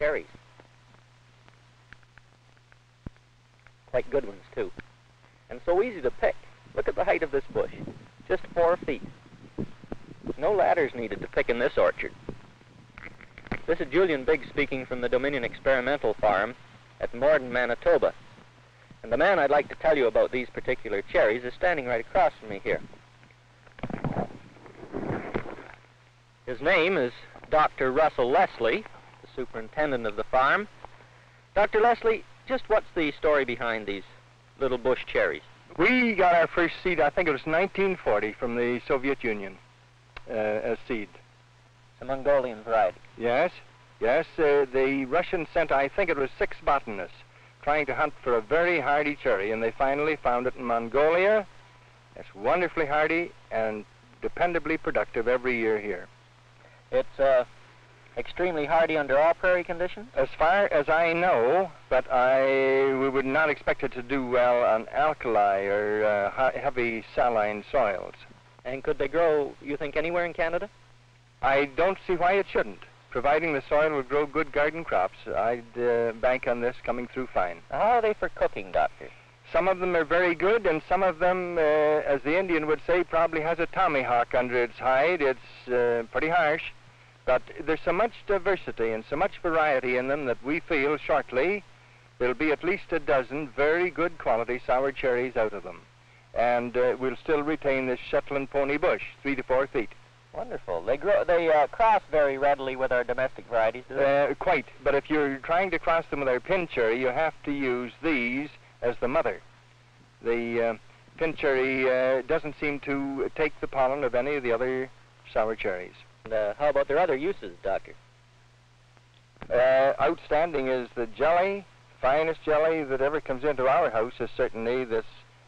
cherries. Quite good ones, too. And so easy to pick. Look at the height of this bush. Just 4 feet. No ladders needed to pick in this orchard. This is Julian Biggs speaking from the Dominion Experimental Farm at Morden, Manitoba. And the man I'd like to tell you about these particular cherries is standing right across from me here. His name is Dr. Russell Leslie, the superintendent of the farm. Dr. Leslie, just what's the story behind these little bush cherries? We got our first seed, I think it was 1940, from the Soviet Union as seed. It's a Mongolian variety. Yes, yes. The Russians sent, I think it was 6 botanists, trying to hunt for a very hardy cherry, and they finally found it in Mongolia. It's wonderfully hardy and dependably productive every year here. It's extremely hardy under all prairie conditions? As far as I know, but we would not expect it to do well on alkali or heavy saline soils. And could they grow, you think, anywhere in Canada? I don't see why it shouldn't. Providing the soil will grow good garden crops, I'd bank on this coming through fine. How are they for cooking, Doctor? Some of them are very good, and some of them, as the Indian would say, probably has a tommyhawk under its hide. It's pretty harsh. But there's so much diversity and so much variety in them that we feel shortly there'll be at least a dozen very good quality sour cherries out of them. And we'll still retain this Shetland pony bush, 3 to 4 feet. Wonderful. They cross very readily with our domestic varieties, do they? Quite. But if you're trying to cross them with our pin cherry, you have to use these as the mother. The pin cherry doesn't seem to take the pollen of any of the other sour cherries. And how about their other uses, Doctor? Outstanding is the jelly. Finest jelly that ever comes into our house is certainly this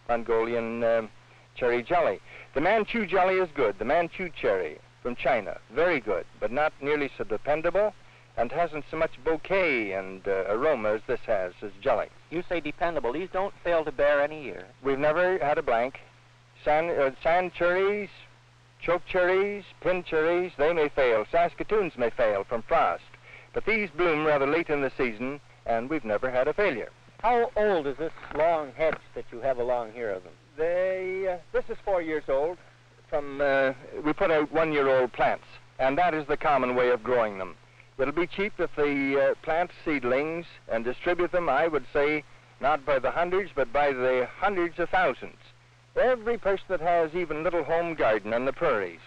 Mongolian cherry jelly. The Manchu jelly is good. The Manchu cherry from China, very good, but not nearly so dependable and hasn't so much bouquet and aroma as this has as jelly. You say dependable. These don't fail to bear any year. We've never had a blank. Sand cherries, choke cherries, pin cherries, they may fail. Saskatoons may fail from frost. But these bloom rather late in the season, and we've never had a failure. How old is this long hedge that you have along here of them? This is 4 years old. We put out 1-year-old plants, and that is the common way of growing them. It'll be cheap if they plant seedlings and distribute them, I would say, not by the hundreds, but by the hundreds of thousands. Every person that has even a little home garden on the prairies,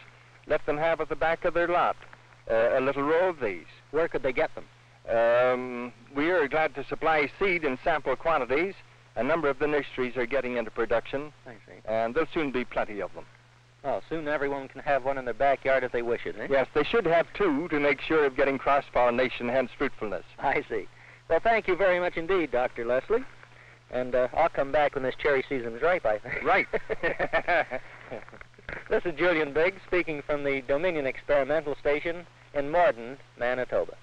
let them have at the back of their lot a little row of these. Where could they get them? We are glad to supply seed in sample quantities. A number of the nurseries are getting into production, I see. And there'll soon be plenty of them. Oh, soon everyone can have one in their backyard if they wish it, eh? Yes, they should have 2 to make sure of getting cross-pollination, hence fruitfulness. I see. Well, thank you very much indeed, Dr. Leslie. And I'll come back when this cherry season's ripe, I think. Right. This is Julian Biggs speaking from the Dominion Experimental Station in Morden, Manitoba.